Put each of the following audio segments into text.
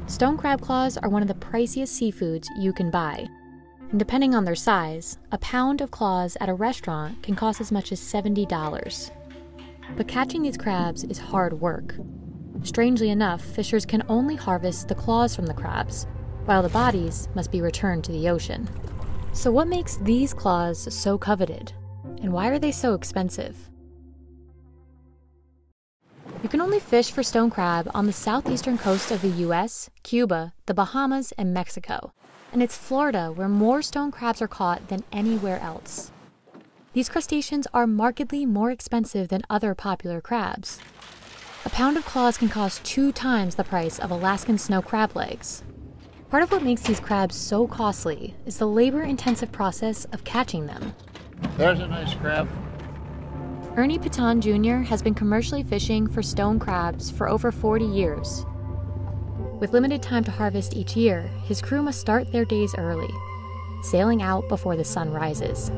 Stone crab claws are one of the priciest seafoods you can buy. And depending on their size, a pound of claws at a restaurant can cost as much as $70. But catching these crabs is hard work. Strangely enough, fishers can only harvest the claws from the crabs, while the bodies must be returned to the ocean. So what makes these claws so coveted? And why are they so expensive? You can only fish for stone crab on the southeastern coast of the US, Cuba, the Bahamas, and Mexico. And it's Florida where more stone crabs are caught than anywhere else. These crustaceans are markedly more expensive than other popular crabs. A pound of claws can cost 2 times the price of Alaskan snow crab legs. Part of what makes these crabs so costly is the labor-intensive process of catching them. There's a nice crab. Ernie Piton Jr. has been commercially fishing for stone crabs for over 40 years. With limited time to harvest each year, his crew must start their days early, sailing out before the sun rises.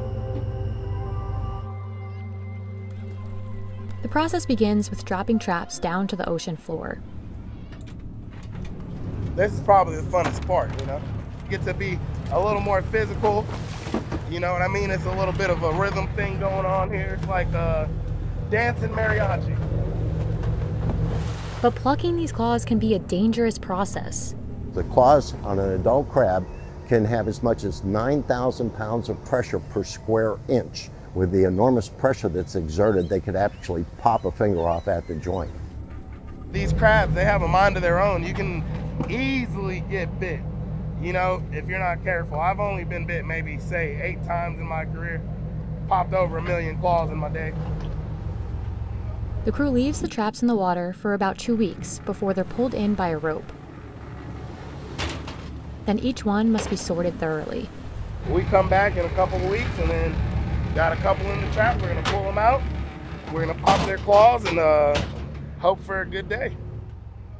The process begins with dropping traps down to the ocean floor. This is probably the funnest part, you know? You get to be a little more physical, you know what I mean? It's a little bit of a rhythm thing going on here. It's like dancing mariachi. But plucking these claws can be a dangerous process. The claws on an adult crab can have as much as 9,000 pounds of pressure per square inch. With the enormous pressure that's exerted, they could actually pop a finger off at the joint. These crabs, they have a mind of their own. You can easily get bit, you know, if you're not careful. I've only been bit maybe, say, 8 times in my career. Popped over 1 million claws in my day. The crew leaves the traps in the water for about 2 weeks before they're pulled in by a rope. Then each one must be sorted thoroughly. We come back in a couple of weeks and then got a couple in the trap. We're gonna pull them out. We're gonna pop their claws and hope for a good day.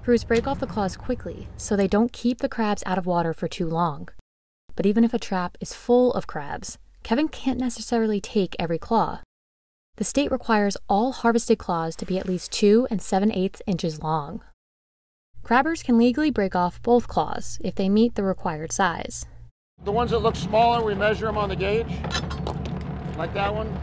Crews break off the claws quickly so they don't keep the crabs out of water for too long. But even if a trap is full of crabs, Kevin can't necessarily take every claw. The state requires all harvested claws to be at least 2 7/8 inches long. Crabbers can legally break off both claws if they meet the required size. The ones that look smaller, we measure them on the gauge, like that one.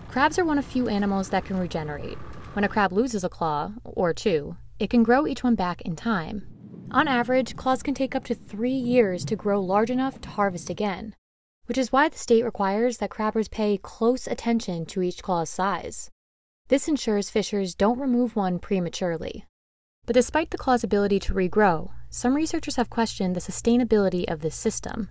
Crabs are one of few animals that can regenerate. When a crab loses a claw, or 2, it can grow each one back in time. On average, claws can take up to 3 years to grow large enough to harvest again, which is why the state requires that crabbers pay close attention to each claw's size. This ensures fishers don't remove one prematurely. But despite the claw's ability to regrow, some researchers have questioned the sustainability of this system.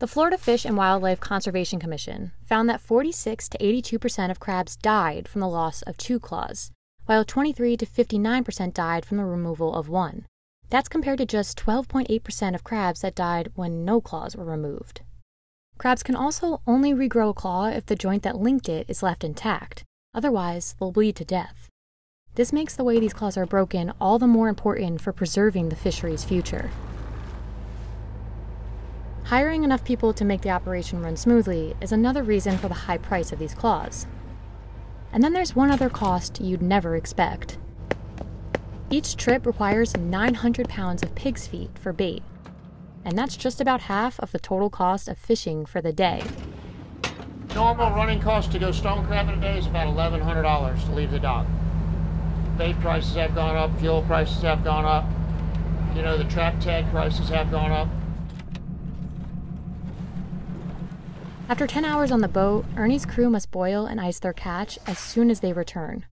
The Florida Fish and Wildlife Conservation Commission found that 46 to 82% of crabs died from the loss of 2 claws, while 23 to 59% died from the removal of 1. That's compared to just 12.8% of crabs that died when no claws were removed. Crabs can also only regrow a claw if the joint that linked it is left intact. Otherwise, they'll bleed to death. This makes the way these claws are broken all the more important for preserving the fishery's future. Hiring enough people to make the operation run smoothly is another reason for the high price of these claws. And then there's one other cost you'd never expect. Each trip requires 900 pounds of pig's feet for bait, and that's just about half of the total cost of fishing for the day. Normal running cost to go stone crabbing a day is about $1,100 to leave the dock. Bait prices have gone up, fuel prices have gone up, you know, the trap tag prices have gone up. After 10 hours on the boat, Ernie's crew must boil and ice their catch as soon as they return.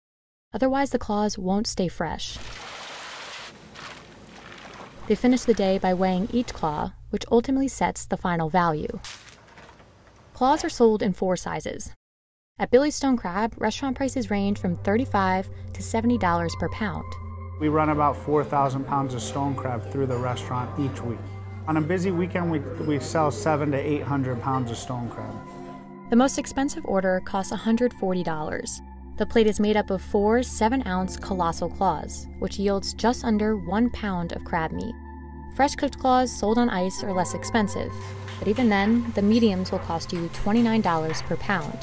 Otherwise, the claws won't stay fresh. They finish the day by weighing each claw, which ultimately sets the final value. Claws are sold in 4 sizes. At Billy's Stone Crab, restaurant prices range from $35 to $70 per pound. We run about 4,000 pounds of stone crab through the restaurant each week. On a busy weekend, we sell 700 to 800 pounds of stone crab. The most expensive order costs $140. The plate is made up of 4 7-ounce colossal claws, which yields just under 1 pound of crab meat. Fresh cooked claws sold on ice are less expensive, but even then, the mediums will cost you $29 per pound.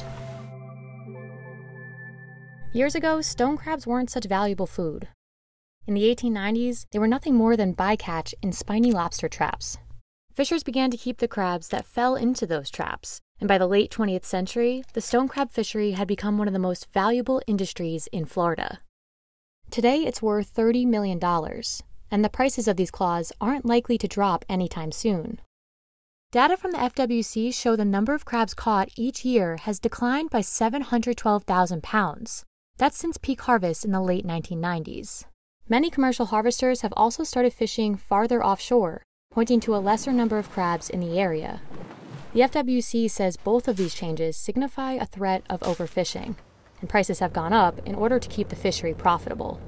Years ago, stone crabs weren't such valuable food. In the 1890s, they were nothing more than bycatch in spiny lobster traps. Fishers began to keep the crabs that fell into those traps, and by the late 20th century, the stone crab fishery had become one of the most valuable industries in Florida. Today, it's worth $30 million, and the prices of these claws aren't likely to drop anytime soon. Data from the FWC show the number of crabs caught each year has declined by 712,000 pounds. That's since peak harvest in the late 1990s. Many commercial harvesters have also started fishing farther offshore, pointing to a lesser number of crabs in the area. The FWC says both of these changes signify a threat of overfishing, and prices have gone up in order to keep the fishery profitable.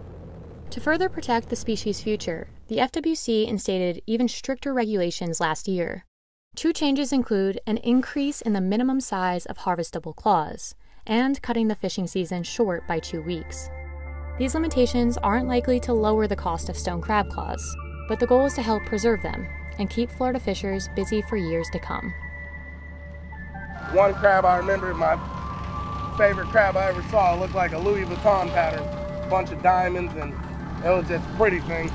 To further protect the species' future, the FWC instated even stricter regulations last year. Two changes include an increase in the minimum size of harvestable claws and cutting the fishing season short by 2 weeks. These limitations aren't likely to lower the cost of stone crab claws, but the goal is to help preserve them and keep Florida fishers busy for years to come. One crab I remember, my favorite crab I ever saw, looked like a Louis Vuitton pattern. A bunch of diamonds, and it was just a pretty thing.